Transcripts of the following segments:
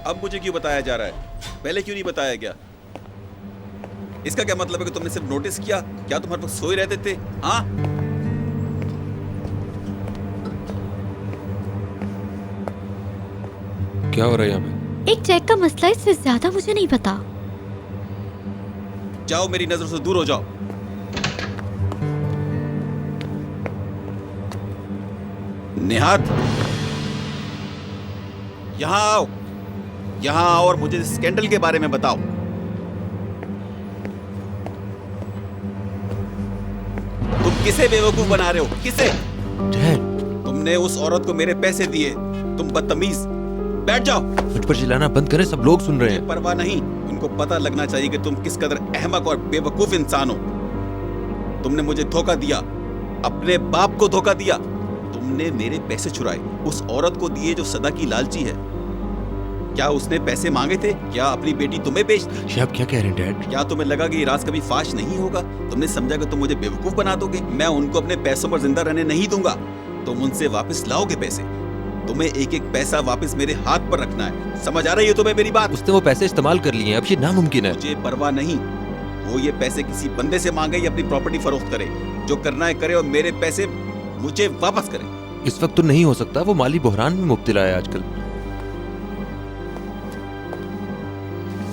अब मुझे क्यों बताया जा रहा है? पहले क्यों नहीं बताया गया? इसका क्या मतलब है कि तुमने सिर्फ नोटिस किया? क्या तुम हर वक्त सोए रहते थे? हाँ, क्या हो रहा है यहाँ पे? एक चेक का मसला है, इससे ज्यादा मुझे नहीं पता। जाओ, मेरी नजरों से दूर हो जाओ। निहात, यहां आओ, यहां आओ और मुझे स्कैंडल के बारे में बताओ। तुम किसे बेवकूफ बना रहे हो? किसे? डैड, तुमने उस औरत को मेरे पैसे दिए। तुम बदतमीज। बैठ जाओ। मुझ पर चिल्लाना बंद करें, सब लोग सुन रहे हैं। परवाह नहीं, उनको पता लगना चाहिए कि तुम किस कदर अहमक और बेवकूफ इंसान हो। तुमने मुझे धोखा दिया, अपने बाप को धोखा दिया। तुमने मेरे पैसे चुराए, उस औरत को दिए जो सदा की लालची है। क्या उसने पैसे मांगे थे? क्या अपनी बेटी तुम्हें बेच दी? ये आप क्या कह रहे हैं डैड? क्या तुम्हें लगा कि ये राज कभी फाश नहीं होगा? तुमने समझा कि तुम मुझे बेवकूफ बना दोगे? मैं उनको अपने पैसों पर जिंदा रहने नहीं दूंगा। तुम उनसे वापस लाओगे पैसे। तुम्हें एक एक पैसा वापस मेरे हाथ पर रखना है। समझ आ रही है तुम्हें मेरी बात? उसने वो पैसे इस्तेमाल कर लिए हैं, अब ये नामुमकिन है। मुझे परवाह नहीं, वो ये पैसे किसी बंदे से मांगे या अपनी प्रॉपर्टी फरोख्त करे। जो करना है करे और मेरे पैसे मुझे वापस करे। इस वक्त तो नहीं हो सकता, वो माली बहरान में मुब्तला है आजकल।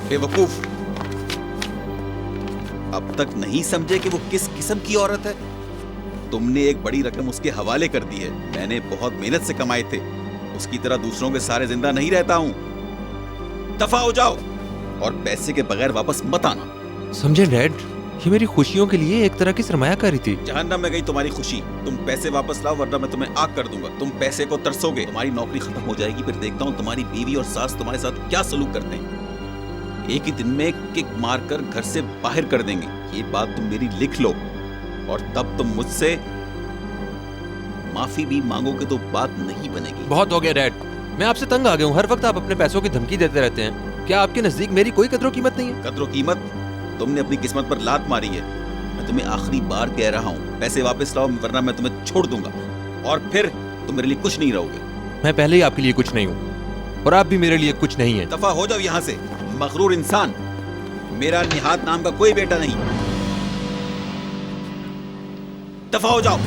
बेवकूफ, अब तक नहीं समझे कि वो किस किस्म की औरत है? तुमने एक बड़ी रकम उसके हवाले कर दी है। मैंने बहुत मेहनत से कमाए थे। उसकी तरह दूसरों के सारे जिंदा नहीं रहता हूं। दफा हो जाओ और पैसे के बगैर वापस मत आना। समझे डैड, ये मेरी खुशियों के लिए एक तरह की सरमायाकारी थी। जहन्नम में गई तुम्हारी खुशी। तुम पैसे वापस लाओ वरना मैं तुम्हें आग कर दूंगा। तुम पैसे को तरसोगे, तुम्हारी नौकरी खत्म हो जाएगी। फिर देखता हूँ तुम्हारी बीवी और सास तुम्हारे साथ क्या सलूक करते हैं। एक ही दिन में किक मारकर घर से बाहर कर देंगे। ये बात तुम मेरी लिख लो, और तब तुम मुझसे माफी भी मांगोगे तो बात नहीं बनेगी। बहुत हो गया डैड, मैं आपसे तंग आ गया हूँ। हर वक्त आप अपने पैसों की धमकी देते रहते हैं। क्या आपके नजदीक मेरी कोई कदर कीमत नहीं है? कदर कीमत? तुमने अपनी किस्मत पर लात मारी है। मैं तुम्हें आखिरी बार कह रहा हूँ, पैसे वापस लाओ वरना मैं तुम्हें छोड़ दूंगा और फिर तुम मेरे लिए कुछ नहीं रहोगे। मैं पहले ही आपके लिए कुछ नहीं हूँ और आप भी मेरे लिए कुछ नहीं है। दफा हो जाओ यहाँ से, मगरूर इंसान। मेरा निहात नाम का कोई बेटा नहीं। दफा हो जाओ।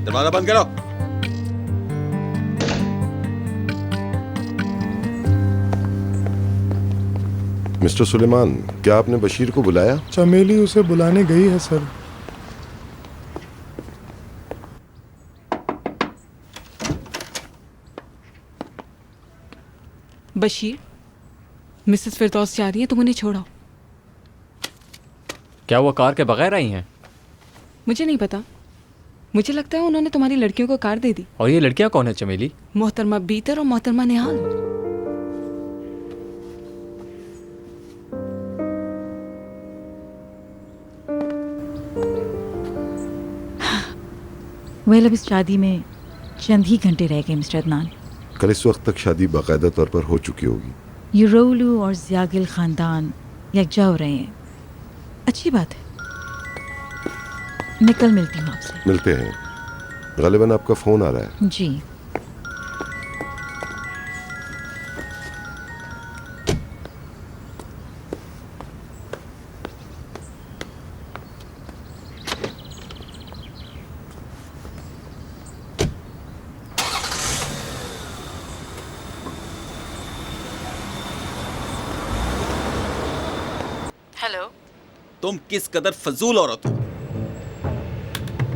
दरवाजा बंद करो। मिस्टर सुलेमान, क्या आपने बशीर को बुलाया? चमेली उसे बुलाने गई है सर। बशीर, मिसेस फिरदौस जा रही है, तुम उन्हें छोड़ो। क्या वो कार के बगैर आई हैं? मुझे नहीं पता, मुझे लगता है उन्होंने तुम्हारी लड़कियों को कार दे दी। और ये लड़कियां कौन है चमेली? मोहतरमा बीतर और मोहतरमा निहाल। वेल, अब इस शादी में चंद ही घंटे रह गए मिस्टर अदनान। कल इस वक्त तक शादी बाकायदा तौर पर हो चुकी होगी। यूरोलू और ज़ियागिल खानदान यकजा हो रहे हैं। अच्छी बात है। मैं कल मिलती हूँ आपसे। मिलते हैं। गालिबन आपका फोन आ रहा है। जी। हेलो। तुम किस कदर फजूल औरत हो।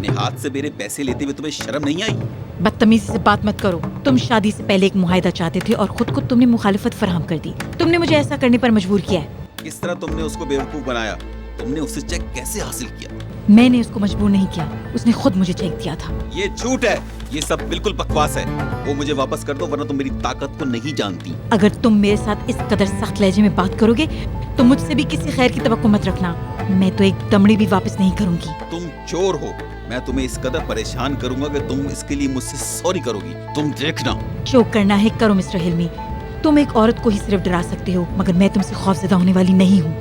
निहात से मेरे पैसे लेते हुए तुम्हें शर्म नहीं आई? बदतमीजी से बात मत करो। तुम शादी से पहले एक मुआहिदा चाहते थे और खुद को तुमने मुखालिफत फराहम कर दी। तुमने मुझे ऐसा करने पर मजबूर किया है। किस तरह तुमने उसको बेवकूफ बनाया? तुमने उससे चेक कैसे हासिल किया? मैंने उसको मजबूर नहीं किया, उसने खुद मुझे चेक दिया था। ये झूठ है, ये सब बिल्कुल बकवास है। वो मुझे वापस कर दो वरना तुम मेरी ताकत को नहीं जानती। अगर तुम मेरे साथ इस कदर सख्त लहजे में बात करोगे तो मुझसे भी किसी खैर की तवक्को मत रखना। मैं तो एक दमड़ी भी वापस नहीं करूंगी। तुम चोर हो। मैं तुम्हें इस कदर परेशान करूंगा कि तुम इसके लिए मुझसे सॉरी करोगी। तुम देखना। जो करना है करो मिस्टर हिल्मी। तुम एक औरत को ही सिर्फ डरा सकते हो, मगर मैं तुमसे खौफज़दा होने वाली नहीं हूँ।